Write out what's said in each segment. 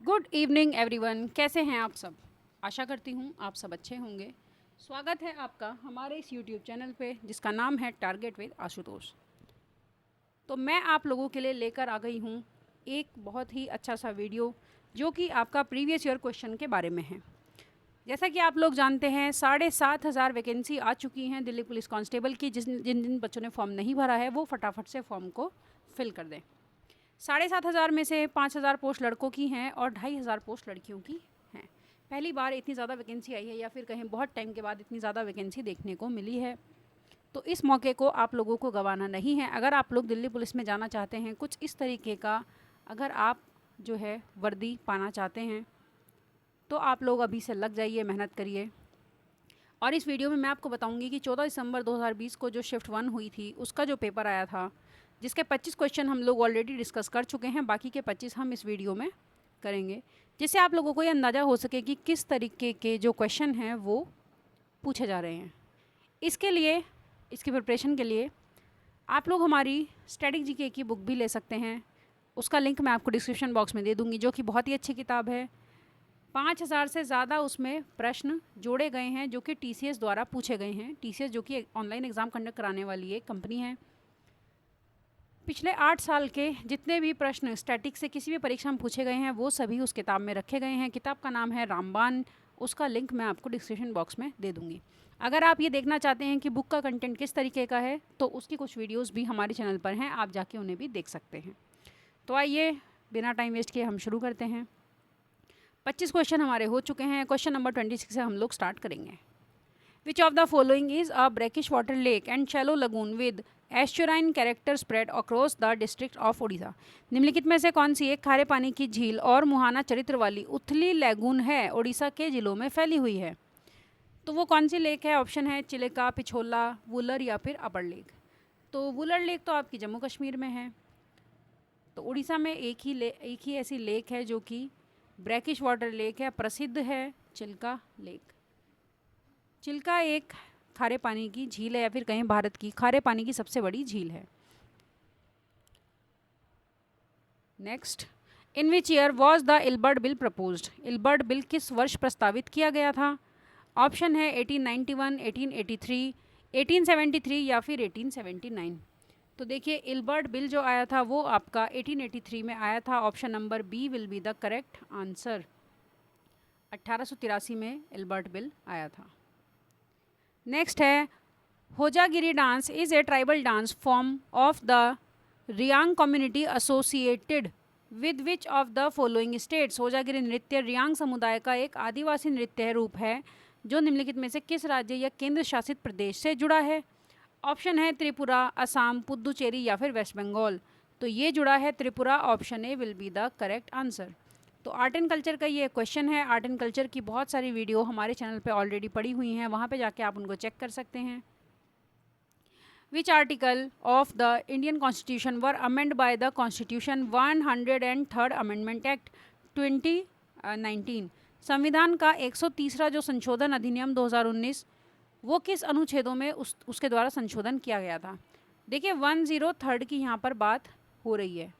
Good evening everyone, कैसे हैं आप सब। आशा करती हूँ आप सब अच्छे होंगे। स्वागत है आपका हमारे इस यूट्यूब चैनल पे जिसका नाम है टारगेट विद आशुतोष। तो मैं आप लोगों के लिए लेकर आ गई हूँ एक बहुत ही अच्छा सा वीडियो जो कि आपका प्रीवियस ईयर क्वेश्चन के बारे में है। जैसा कि आप लोग जानते हैं 7,500 वैकेंसी आ चुकी हैं दिल्ली पुलिस कांस्टेबल की। जिन जिन बच्चों ने फॉर्म नहीं भरा है वो फटाफट से फॉर्म को फिल कर दें। 7,500 में से 5,000 पोस्ट लड़कों की हैं और 2,500 पोस्ट लड़कियों की हैं। पहली बार इतनी ज़्यादा वैकेंसी आई है या फिर कहें बहुत टाइम के बाद इतनी ज़्यादा वैकेंसी देखने को मिली है। तो इस मौके को आप लोगों को गंवाना नहीं है। अगर आप लोग दिल्ली पुलिस में जाना चाहते हैं, कुछ इस तरीके का अगर आप जो है वर्दी पाना चाहते हैं तो आप लोग अभी से लग जाइए, मेहनत करिए। और इस वीडियो में मैं आपको बताऊंगी कि 14 दिसंबर 2020 को जो शिफ्ट 1 हुई थी उसका जो पेपर आया था, जिसके 25 क्वेश्चन हम लोग ऑलरेडी डिस्कस कर चुके हैं, बाकी के 25 हम इस वीडियो में करेंगे, जिससे आप लोगों को ये अंदाज़ा हो सके कि किस तरीके के जो क्वेश्चन हैं वो पूछे जा रहे हैं। इसके लिए, इसकी प्रिपरेशन के लिए आप लोग हमारी स्टैटिक जीके की बुक भी ले सकते हैं। उसका लिंक मैं आपको डिस्क्रिप्शन बॉक्स में दे दूँगी, जो कि बहुत ही अच्छी किताब है। 5,000 से ज़्यादा उसमें प्रश्न जोड़े गए हैं जो कि TCS द्वारा पूछे गए हैं। TCS जो कि ऑनलाइन एग्ज़ाम कंडक्ट कराने वाली एक कंपनी है। पिछले 8 साल के जितने भी प्रश्न स्टैटिक से किसी भी परीक्षा में पूछे गए हैं वो सभी उस किताब में रखे गए हैं। किताब का नाम है रामबाण। उसका लिंक मैं आपको डिस्क्रिप्शन बॉक्स में दे दूँगी। अगर आप ये देखना चाहते हैं कि बुक का कंटेंट किस तरीके का है तो उसकी कुछ वीडियोज़ भी हमारे चैनल पर हैं, आप जाके उन्हें भी देख सकते हैं। तो आइए बिना टाइम वेस्ट किए हम शुरू करते हैं। 25 क्वेश्चन हमारे हो चुके हैं। क्वेश्चन नंबर 26 से हम लोग स्टार्ट करेंगे। Which of the following is a brackish water lake and shallow lagoon with estuarine character spread across the district of Odisha. निम्नलिखित में से कौन सी एक खारे पानी की झील और मुहाना चरित्र वाली उथली लैगून है, ओडिशा के जिलों में फैली हुई है? तो वो कौन सी लेक है? ऑप्शन है चिलिका, पिछोला, वुलर या फिर अपर लेक। तो वुलर लेक तो आपकी जम्मू कश्मीर में है। तो उड़ीसा में एक ही ऐसी लेक है जो कि ब्रैकिश वाटर लेक है, प्रसिद्ध है चिल्का लेक। चिल्का एक खारे पानी की झील है या फिर कहें भारत की खारे पानी की सबसे बड़ी झील है। Next, in which year was the Ilbert bill proposed? Ilbert bill किस वर्ष प्रस्तावित किया गया था? ऑप्शन है 1891, 1883, 1873 या फिर 1879। तो देखिए इल्बर्ट बिल जो आया था वो आपका 1883 में आया था। Option number B will be the correct answer. 1883 में इल्बर्ट बिल आया था। नेक्स्ट है, Hojagiri dance is a tribal dance form of the Riang community associated with which of the following states? Hojagiri नृत्य रियांग समुदाय का एक आदिवासी नृत्य रूप है जो निम्नलिखित में से किस राज्य या केंद्र शासित प्रदेश से जुड़ा है? ऑप्शन है त्रिपुरा, असम, पुद्दुचेरी या फिर वेस्ट बंगाल। तो ये जुड़ा है Tripura. Option A will be the correct answer. तो आर्ट एंड कल्चर का ये क्वेश्चन है। आर्ट एंड कल्चर की बहुत सारी वीडियो हमारे चैनल पे ऑलरेडी पड़ी हुई हैं, वहाँ पे जाके आप उनको चेक कर सकते हैं। Which article of the Indian constitution were amend by the constitution 103rd amendment act 2019? संविधान का 130वां जो संशोधन अधिनियम 2019 वो किस अनुच्छेदों में उसके द्वारा संशोधन किया गया था? देखिए 103rd की यहाँ पर बात हो रही है।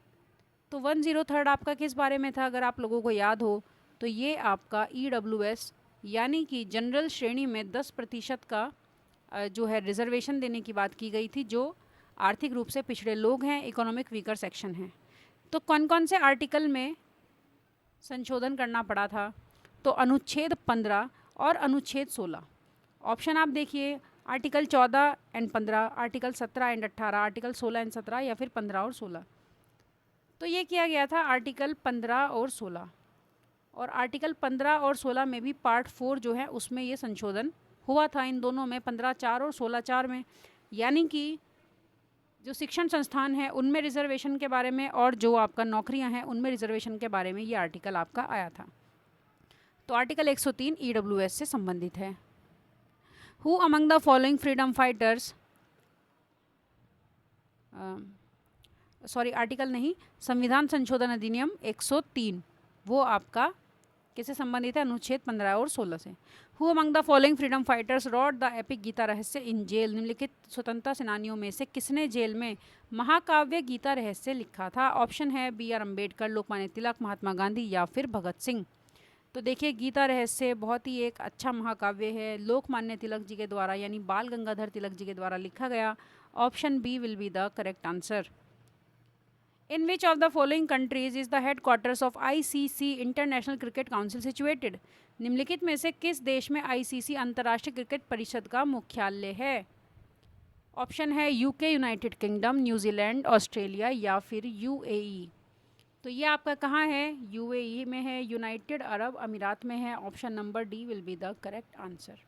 तो 103rd आपका किस बारे में था? अगर आप लोगों को याद हो तो ये आपका EWS यानी कि जनरल श्रेणी में 10% का जो है रिजर्वेशन देने की बात की गई थी, जो आर्थिक रूप से पिछड़े लोग हैं, इकोनॉमिक वीकर सेक्शन हैं। तो कौन कौन से आर्टिकल में संशोधन करना पड़ा था? तो अनुच्छेद 15 और अनुच्छेद 16। ऑप्शन आप देखिए, article 14 and 15, article 17 and 18, article 16 and 17 या फिर 15 और 16। तो ये किया गया था आर्टिकल 15 और 16। और आर्टिकल 15 और 16 में भी पार्ट 4 जो है उसमें ये संशोधन हुआ था, इन दोनों में 15(4) और 16(4) में। यानी कि जो शिक्षण संस्थान है उनमें रिजर्वेशन के बारे में और जो आपका नौकरियां हैं उनमें रिजर्वेशन के बारे में ये आर्टिकल आपका आया था। तो आर्टिकल 103 EWS से संबंधित है। Who among the following freedom fighters, sorry article नहीं, संविधान संशोधन अधिनियम 103 वो आपका किससे संबंधित है? अनुच्छेद 15 और 16 से। Who among the following freedom fighters wrote the epic Gita Rahasya in jail? निम्नलिखित स्वतंत्रता सेनानियों में से किसने जेल में महाकाव्य गीता रहस्य लिखा था? ऑप्शन है बी आर अम्बेडकर, लोकमान्य तिलक, महात्मा गांधी या फिर भगत सिंह। तो देखिए, गीता रहस्य बहुत ही एक अच्छा महाकाव्य है, लोकमान्य तिलक जी के द्वारा यानी बाल गंगाधर तिलक जी के द्वारा लिखा गया। Option B will be the correct answer. In which of the following countries is the headquarters of ICC international cricket council situated? निम्नलिखित में से किस देश में ICC अंतर्राष्ट्रीय क्रिकेट परिषद का मुख्यालय है? ऑप्शन है UK, United kingdom, New Zealand, Australia या फिर यूएई। तो ये आपका कहाँ है? यूएई में है, यूनाइटेड अरब अमीरात में है। Option number D will be the correct answer.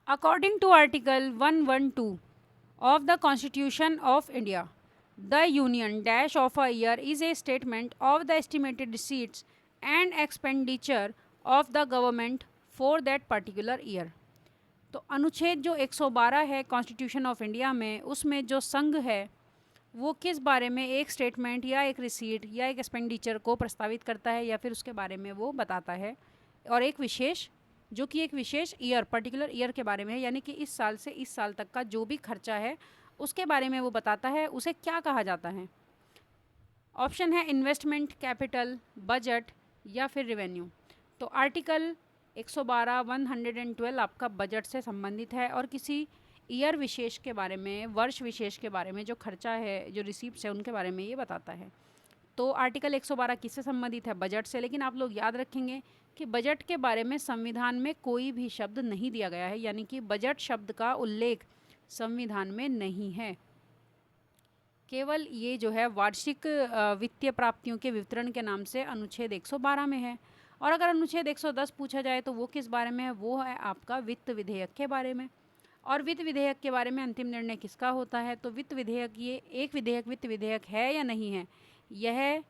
According to article 112 of the Constitution of India, the union dash of a year is a statement of the estimated receipts and expenditure of the government for that particular year. तो अनुच्छेद जो 112 है constitution of India में, उसमें जो संघ है वो किस बारे में एक स्टेटमेंट या एक रिसीट या एक एक्सपेंडिचर को प्रस्तावित करता है या फिर उसके बारे में वो बताता है, और एक विशेष जो कि एक विशेष ईयर, पर्टिकुलर ईयर के बारे में है, यानी कि इस साल से इस साल तक का जो भी खर्चा है उसके बारे में वो बताता है, उसे क्या कहा जाता है? ऑप्शन है इन्वेस्टमेंट, कैपिटल, बजट या फिर रेवेन्यू। तो आर्टिकल 112, 112 आपका बजट से संबंधित है और किसी ईयर विशेष के बारे में, वर्ष विशेष के बारे में जो खर्चा है, जो रिसीप्ट्स है उनके बारे में ये बताता है। तो आर्टिकल 112 किससे संबंधित है? बजट से। लेकिन आप लोग याद रखेंगे कि बजट के बारे में संविधान में कोई भी शब्द नहीं दिया गया है, यानी कि बजट शब्द का उल्लेख संविधान में नहीं है। केवल ये जो है वार्षिक वित्तीय प्राप्तियों के वितरण के नाम से अनुच्छेद 112 में है। और अगर अनुच्छेद 110 पूछा जाए तो वो किस बारे में है? वो है आपका वित्त विधेयक के बारे में। और वित्त विधेयक के बारे में अंतिम निर्णय किसका होता है? तो वित्त विधेयक, ये एक विधेयक वित्त विधेयक है या नहीं है, यह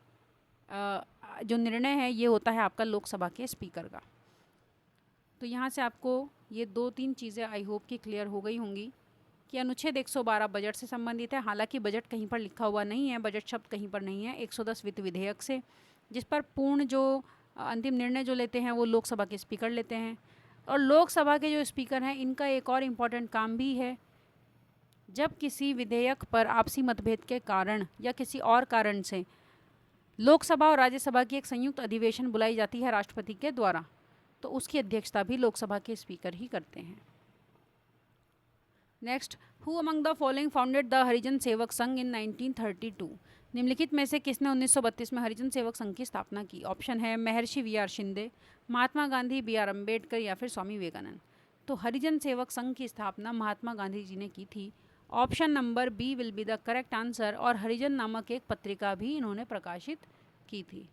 जो निर्णय है ये होता है आपका लोकसभा के स्पीकर का। तो यहाँ से आपको ये 2-3 चीज़ें आई होप कि क्लियर हो गई होंगी कि अनुच्छेद 112 बजट से संबंधित है। हालांकि बजट कहीं पर लिखा हुआ नहीं है, बजट शब्द कहीं पर नहीं है। 110 वित्त विधेयक से, जिस पर पूर्ण जो अंतिम निर्णय जो लेते हैं वो लोकसभा के स्पीकर लेते हैं। और लोकसभा के जो स्पीकर हैं इनका एक और इम्पॉर्टेंट काम भी है, जब किसी विधेयक पर आपसी मतभेद के कारण या किसी और कारण से लोकसभा और राज्यसभा की एक संयुक्त अधिवेशन बुलाई जाती है राष्ट्रपति के द्वारा, तो उसकी अध्यक्षता भी लोकसभा के स्पीकर ही करते हैं। Next, who among the following founded the Harijan Sevak Sangh इन 1932? निम्नलिखित में से किसने 1932 में हरिजन सेवक संघ की स्थापना की? ऑप्शन है Maharshi V R Shinde, Mahatma Gandhi, B R Ambedkar या फिर स्वामी विवेकानंद। तो हरिजन सेवक संघ की स्थापना महात्मा गांधी जी ने की थी। Option number B will be the correct answer. और हरिजन नामक एक पत्रिका भी इन्होंने प्रकाशित की थी।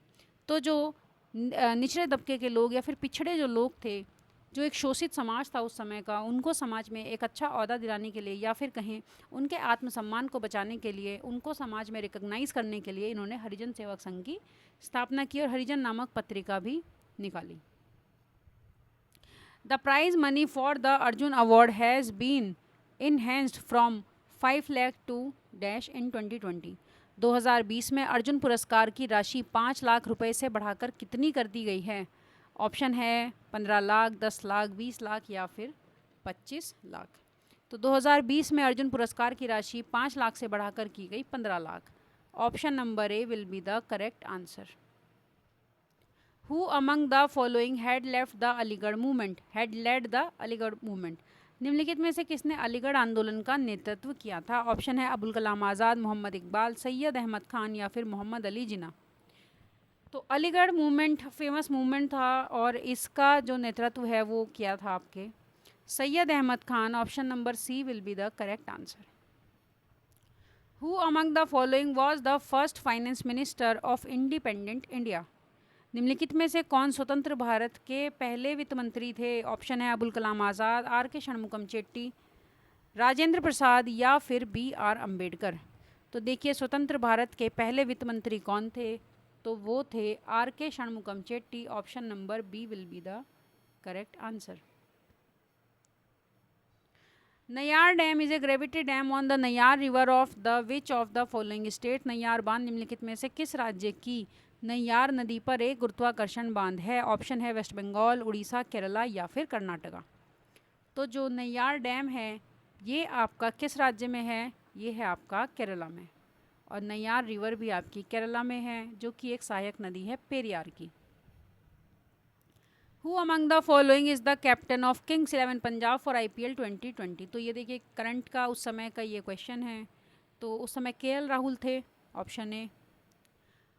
तो जो निचले तबके के लोग या फिर पिछड़े जो लोग थे, जो एक शोषित समाज था उस समय का, उनको समाज में एक अच्छा ओहदा दिलाने के लिए या फिर कहें उनके आत्मसम्मान को बचाने के लिए, उनको समाज में रिकॉग्नाइज करने के लिए इन्होंने हरिजन सेवक संघ की स्थापना की और हरिजन नामक पत्रिका भी निकाली। The prize money for the Arjuna award has been enhanced from 5 lakh to dash in 2020। 2020 में अर्जुन पुरस्कार की राशि 5 लाख रुपए से बढ़ाकर कितनी कर दी गई है? ऑप्शन है 15 लाख, 10 लाख, 20 लाख या फिर 25 लाख। तो 2020 में अर्जुन पुरस्कार की राशि 5 लाख से बढ़ाकर की गई 15 lakh. Option number A will be the correct answer. Who among the following had left the Aligarh movement? Had led the Aligarh movement. निम्नलिखित में से किसने अलीगढ़ आंदोलन का नेतृत्व किया था? ऑप्शन है अबुल कलाम आज़ाद, मोहम्मद इकबाल, सैयद अहमद खान या फिर मोहम्मद अली जिन्ना। तो अलीगढ़ मूवमेंट फेमस मूवमेंट था और इसका जो नेतृत्व है वो किया था आपके Syed Ahmed Khan. Option number C will be the correct answer. Who among the following was the first finance minister of independent India? निम्नलिखित में से कौन स्वतंत्र भारत के पहले वित्त मंत्री थे? ऑप्शन है अबुल कलाम आज़ाद, आर के षणमुगम चेट्टी, राजेंद्र प्रसाद या फिर बी आर अम्बेडकर। तो देखिए, स्वतंत्र भारत के पहले वित्त मंत्री कौन थे? तो वो थे R K Shanmugam Chetty. Option number B will be the correct answer. Neyyar dam is a gravity dam on the Neyyar river of the which of the following state. Neyyar बांध निम्नलिखित में से किस राज्य की नैयार नदी पर एक गुरुत्वाकर्षण बांध है। ऑप्शन है वेस्ट बंगाल, उड़ीसा, केरला या फिर कर्नाटका। तो जो नैयार डैम है ये आपका किस राज्य में है, ये है आपका केरला में। और नैयार रिवर भी आपकी केरला में है जो कि एक सहायक नदी है पेरियार की। Who among the following is the captain of Kings 11 Punjab for IPL 2020। तो ये देखिए करंट का उस समय का ये क्वेश्चन है। तो उस समय KL राहुल थे, option A.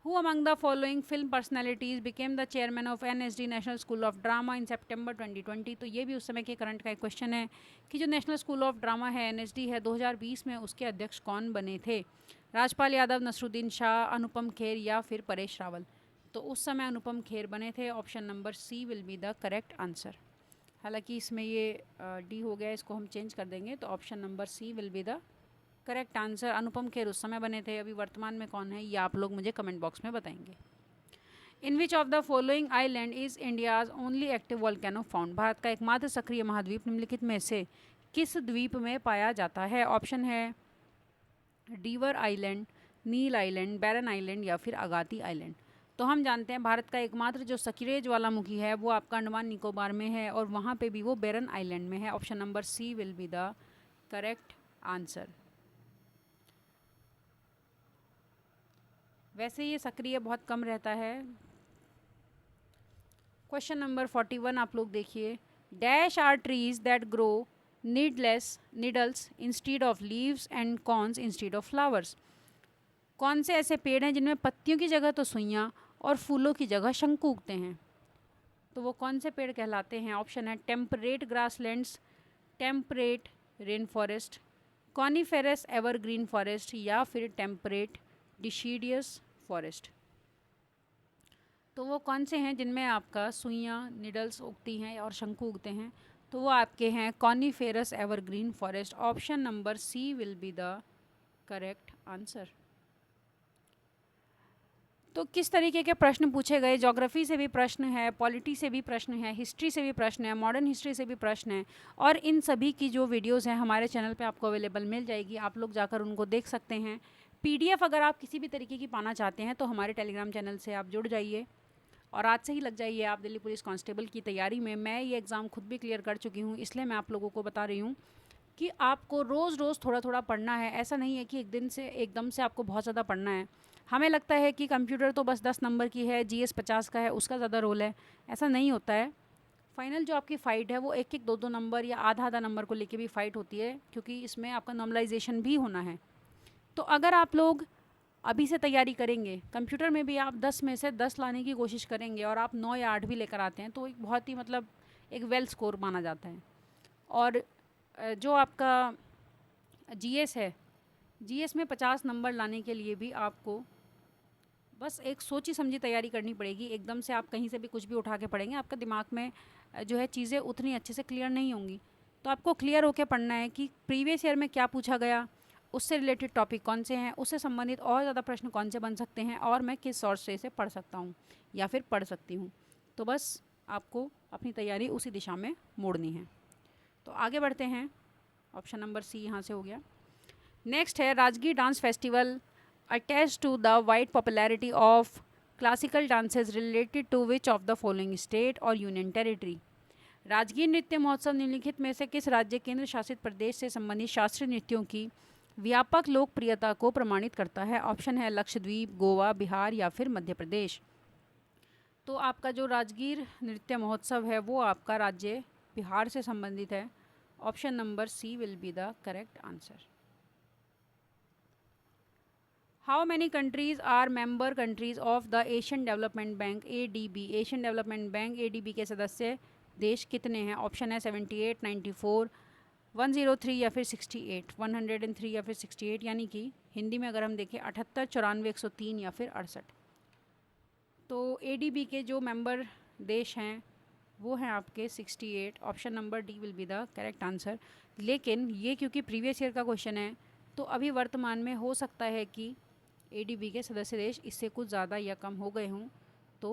Who among the following film personalities became the chairman of NSD national school of drama in September 2020। तो ये भी उस समय के करंट का एक क्वेश्चन है कि जो नेशनल स्कूल ऑफ ड्रामा है NSD है 2020 में उसके अध्यक्ष कौन बने थे। राजपाल यादव, नसरुद्दीन शाह, अनुपम खेर या फिर परेश रावल। तो उस समय अनुपम खेर बने थे। Option number C will be the correct answer. हालांकि इसमें ये डी हो गया, इसको हम चेंज कर देंगे। तो option number C will be the correct answer. Anupam Kher उस समय बने थे, अभी वर्तमान में कौन है ये आप लोग मुझे कमेंट बॉक्स में बताएंगे। In which of the following island is India's only active volcano found. Bharat का एकमात्र सक्रिय महाद्वीप निम्नलिखित में से किस द्वीप में पाया जाता है। ऑप्शन है डीवर आइलैंड, नील आइलैंड, बैरन आइलैंड या फिर अगाती आइलैंड। तो हम जानते हैं भारत का एकमात्र जो सक्रिय ज्वालामुखी है वो आपका अंडमान निकोबार में है और वहाँ पे भी वो बैरन आइलैंड में है। Option number C will be the correct answer. वैसे ये सक्रिय बहुत कम रहता है। क्वेश्चन नंबर 41 आप लोग देखिए। Dash are trees that grow needles instead of leaves and cones instead of flowers. कौन से ऐसे पेड़ हैं जिनमें पत्तियों की जगह तो सुइयाँ और फूलों की जगह शंकु उगते हैं। तो वो कौन से पेड़ कहलाते हैं। ऑप्शन है temperate grasslands, temperate rain forest, coniferous evergreen forest या फिर टेम्परेट डिसीडियस फॉरेस्ट। तो वो कौन से हैं जिनमें आपका सुइयाँ निडल्स उगती हैं और शंकु उगते हैं। तो वो आपके हैं coniferous evergreen forest. Option number C will be the correct answer. तो किस तरीके के प्रश्न पूछे गए। ज्योग्राफी से भी प्रश्न है, पॉलिटी से भी प्रश्न है, हिस्ट्री से भी प्रश्न है, मॉडर्न हिस्ट्री से भी प्रश्न है। और इन सभी की जो वीडियोस हैं हमारे चैनल पे आपको अवेलेबल मिल जाएगी, आप लोग जाकर उनको देख सकते हैं। PDF अगर आप किसी भी तरीके की पाना चाहते हैं तो हमारे टेलीग्राम चैनल से आप जुड़ जाइए और आज से ही लग जाइए आप दिल्ली पुलिस कांस्टेबल की तैयारी में। मैं ये एग्ज़ाम खुद भी क्लियर कर चुकी हूँ, इसलिए मैं आप लोगों को बता रही हूँ कि आपको रोज़ रोज़ थोड़ा थोड़ा पढ़ना है। ऐसा नहीं है कि एकदम से आपको बहुत ज़्यादा पढ़ना है। हमें लगता है कि कंप्यूटर तो बस 10 नंबर की है, GS 50 का है, उसका ज़्यादा रोल है। ऐसा नहीं होता है। फाइनल जो आपकी फ़ाइट है वो 1-1, 2-2 नंबर या आधा नंबर को लेके भी फ़ाइट होती है, क्योंकि इसमें आपका नॉर्मलाइजेशन भी होना है। तो अगर आप लोग अभी से तैयारी करेंगे, कंप्यूटर में भी आप 10 में से 10 लाने की कोशिश करेंगे और आप 9 या 8 भी लेकर आते हैं तो एक बहुत ही एक वेल स्कोर माना जाता है। और जो आपका GS है, GS में 50 नंबर लाने के लिए भी आपको बस एक सोची समझी तैयारी करनी पड़ेगी। एकदम से आप कहीं से भी कुछ भी उठा के पढ़ेंगे, आपका दिमाग में जो है चीज़ें उतनी अच्छे से क्लियर नहीं होंगी। तो आपको क्लियर होकर पढ़ना है कि प्रीवियस ईयर में क्या पूछा गया, उससे रिलेटेड टॉपिक कौन से हैं, उससे संबंधित और ज़्यादा प्रश्न कौन से बन सकते हैं और मैं किस सोर्स से इसे पढ़ सकता हूँ या फिर पढ़ सकती हूँ। तो बस आपको अपनी तैयारी उसी दिशा में मोड़नी है। तो आगे बढ़ते हैं। ऑप्शन नंबर सी यहाँ से हो गया। नेक्स्ट है Rajgir dance festival attached to the wide popularity of classical dances related to which of the following state or union territory। Rajgir नृत्य महोत्सव निम्नलिखित में से किस राज्य केंद्र शासित प्रदेश से संबंधित शास्त्रीय नृत्यों की व्यापक लोकप्रियता को प्रमाणित करता है। ऑप्शन है लक्षद्वीप, गोवा, बिहार या फिर मध्य प्रदेश। तो आपका जो राजगीर नृत्य महोत्सव है वो आपका राज्य बिहार से संबंधित है। Option number C will be the correct answer. How many countries are member countries of the Asian Development Bank ADB। Asian Development Bank ADB के सदस्य देश कितने हैं। ऑप्शन है 78, 94, 103 या फिर 68। 103 या फिर 68 यानी कि हिंदी में अगर हम देखें 78, 94, 103 या फिर 68। तो ADB के जो मेंबर देश हैं वो हैं आपके 68। Option number D will be the correct answer. लेकिन ये क्योंकि प्रीवियस ईयर का क्वेश्चन है तो अभी वर्तमान में हो सकता है कि ADB के सदस्य देश इससे कुछ ज़्यादा या कम हो गए हों। तो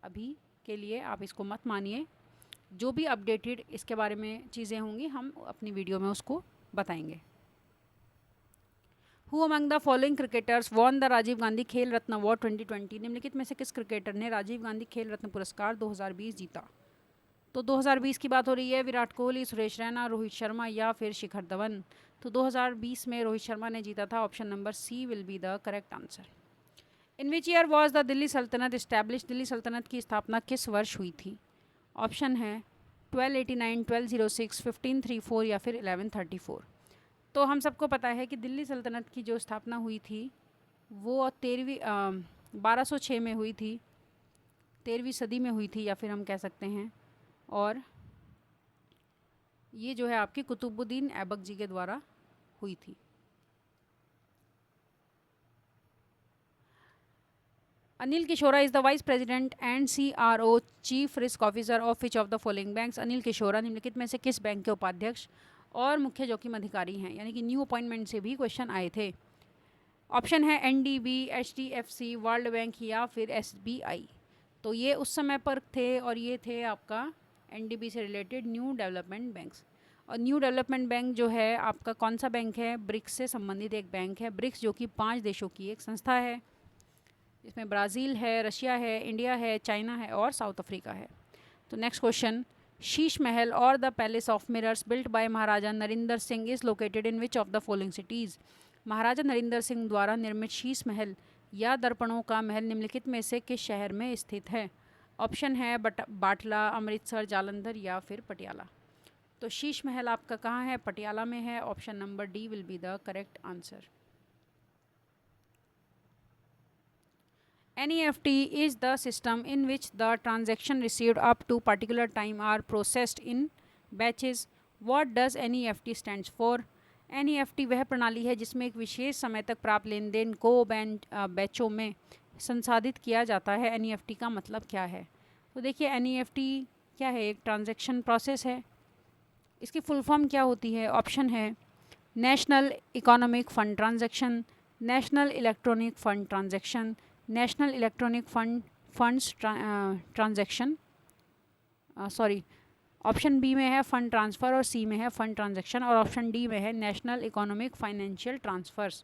अभी के लिए आप इसको मत मानिए। जो भी अपडेटेड इसके बारे में चीज़ें होंगी हम अपनी वीडियो में उसको बताएंगे। Who among the following cricketers won the Rajiv Gandhi Khel Ratna award 2020? निम्नलिखित में से किस क्रिकेटर ने राजीव गांधी खेल रत्न पुरस्कार 2020 जीता? तो 2020 की बात हो रही है। विराट कोहली, सुरेश रैना, रोहित शर्मा या फिर शिखर धवन? तो 2020 में रोहित शर्मा ने जीता था। Option number C will be the correct answer. In which year was the Delhi Sultanate establish? Delhi सल्तनत की स्थापना किस वर्ष हुई थी? ऑप्शन है 1289, 1206, 1534 या फिर 1134। तो हम सबको पता है कि दिल्ली सल्तनत की जो स्थापना हुई थी वो 1206 में हुई थी, 13वीं सदी में हुई थी या फिर हम कह सकते हैं। और ये जो है आपकी कुतुबुद्दीन ऐबक जी के द्वारा हुई थी। Anil Kishora is the vice president and CRO chief risk officer of which of the following banks? Anil Kishora निम्नलिखित में से किस बैंक के उपाध्यक्ष और मुख्य जोखिम अधिकारी हैं? यानी कि न्यू अपॉइंटमेंट से भी क्वेश्चन आए थे। ऑप्शन है NDB, HDFC, वर्ल्ड बैंक या फिर SBI। तो ये उस समय पर थे और ये थे आपका NDB से रिलेटेड न्यू डेवलपमेंट बैंक्स। और न्यू डेवलपमेंट बैंक जो है आपका कौन सा बैंक है? ब्रिक्स से संबंधित एक बैंक है। ब्रिक्स जो कि 5 देशों की एक संस्था है। इसमें ब्राज़ील है, रशिया है, इंडिया है, चाइना है और साउथ अफ्रीका है। तो नेक्स्ट क्वेश्चन, शीश महल और the palace of mirrors built by Maharaja Narinder Singh is located in which of the following cities? Maharaja Narinder Singh द्वारा निर्मित शीश महल या दर्पणों का महल निम्नलिखित में से किस शहर में स्थित है? ऑप्शन है बाटला, अमृतसर, जालंधर या फिर पटियाला। तो शीश महल आपका कहाँ है? पटियाला में है। Option number D will be the correct answer. NEFT is the system in which the transaction received up to particular time are processed in batches. What does NEFT stands for? NEFT वह प्रणाली है जिसमें एक विशेष समय तक प्राप्त लेन then को बैचों में संसाधित किया जाता है। NEFT का मतलब क्या है? तो देखिए NEFT क्या है? एक ट्रांजैक्शन प्रोसेस है। इसकी फुल फॉर्म क्या होती है? ऑप्शन है national economic fund transaction, national electronic fund transaction, national electronic funds transaction, sorry, option B में है फंड ट्रांसफ़र और सी में है फंड ट्रांजैक्शन और ऑप्शन डी में है नेशनल इकोनॉमिक फाइनेंशियल ट्रांसफ़र्स।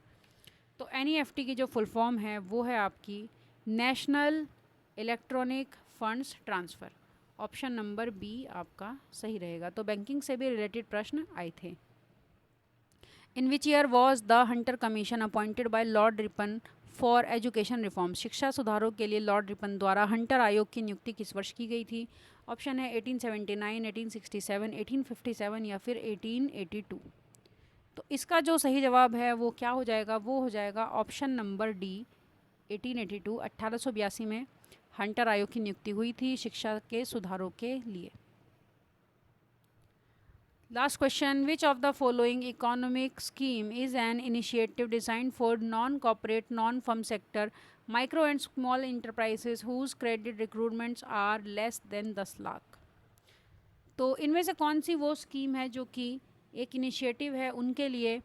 तो NEFT की जो फुल फॉर्म है वो है आपकी national electronic funds transfer. Option number B आपका सही रहेगा। तो बैंकिंग से भी रिलेटेड प्रश्न आए थे। In which year was the Hunter commission appointed by Lord Ripon for education reform? शिक्षा सुधारों के लिए लॉर्ड रिपन द्वारा हंटर आयोग की नियुक्ति किस वर्ष की गई थी? ऑप्शन है 1879, 1867, 1857 या फिर 1882। तो इसका जो सही जवाब है वो क्या हो जाएगा? वो हो जाएगा ऑप्शन नंबर डी 1882। 1882 में हंटर आयोग की नियुक्ति हुई थी शिक्षा के सुधारों के लिए। Last question, which of the following economic scheme is an initiative designed for non-corporate, non-firm sector, micro and small enterprises whose credit requirements are less than 10 lakh? तो इनमें से कौन सी वो स्कीम है जो कि एक इनिशिएटिव है उनके लिए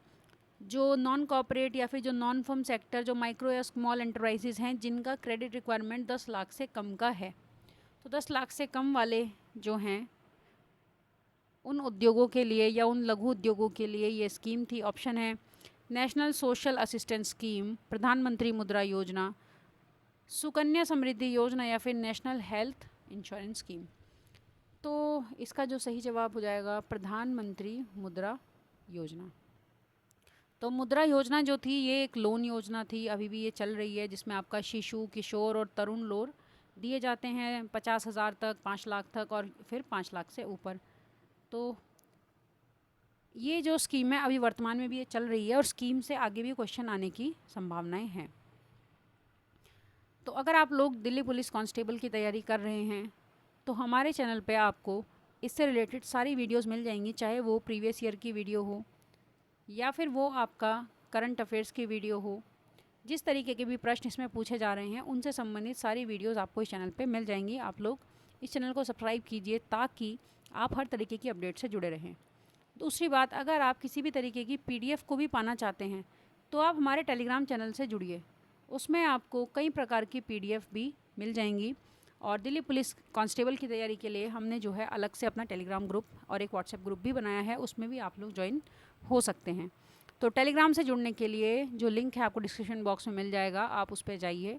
जो नॉन कॉर्पोरेट या फिर जो नॉन फर्म सेक्टर, जो माइक्रो या स्मॉल एंटरप्राइजेज हैं जिनका क्रेडिट रिक्वायरमेंट 10 लाख से कम का है? तो 10 लाख से कम वाले जो हैं उन उद्योगों के लिए या उन लघु उद्योगों के लिए ये स्कीम थी। ऑप्शन है नेशनल सोशल असिस्टेंस स्कीम, प्रधानमंत्री मुद्रा योजना, सुकन्या समृद्धि योजना या फिर नेशनल हेल्थ इंश्योरेंस स्कीम। तो इसका जो सही जवाब हो जाएगा प्रधानमंत्री मुद्रा योजना। तो मुद्रा योजना जो थी ये एक लोन योजना थी, अभी भी ये चल रही है, जिसमें आपका शिशु, किशोर और तरुण लोन दिए जाते हैं 50,000 तक, 5 लाख तक और फिर 5 लाख से ऊपर। तो ये जो स्कीम है अभी वर्तमान में भी ये चल रही है और स्कीम से आगे भी क्वेश्चन आने की संभावनाएं हैं। तो अगर आप लोग दिल्ली पुलिस कांस्टेबल की तैयारी कर रहे हैं तो हमारे चैनल पे आपको इससे रिलेटेड सारी वीडियोस मिल जाएंगी, चाहे वो प्रीवियस ईयर की वीडियो हो या फिर वो आपका करंट अफेयर्स की वीडियो हो। जिस तरीके के भी प्रश्न इसमें पूछे जा रहे हैं उनसे संबंधित सारी वीडियोज़ आपको इस चैनल पर मिल जाएंगी। आप लोग इस चैनल को सब्सक्राइब कीजिए ताकि आप हर तरीके की अपडेट से जुड़े रहें। दूसरी बात, अगर आप किसी भी तरीके की PDF को भी पाना चाहते हैं तो आप हमारे टेलीग्राम चैनल से जुड़िए, उसमें आपको कई प्रकार की PDF भी मिल जाएंगी। और दिल्ली पुलिस कांस्टेबल की तैयारी के लिए हमने जो है अलग से अपना टेलीग्राम ग्रुप और एक व्हाट्सएप ग्रुप भी बनाया है, उसमें भी आप लोग ज्वाइन हो सकते हैं। तो टेलीग्राम से जुड़ने के लिए जो लिंक है आपको डिस्क्रिप्शन बॉक्स में मिल जाएगा, आप उस पर जाइए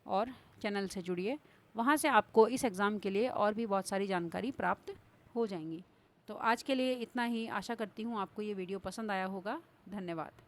और चैनल से जुड़िए। वहाँ से आपको इस एग्ज़ाम के लिए और भी बहुत सारी जानकारी प्राप्त हो जाएंगी। तो आज के लिए इतना ही। आशा करती हूँ आपको ये वीडियो पसंद आया होगा। धन्यवाद।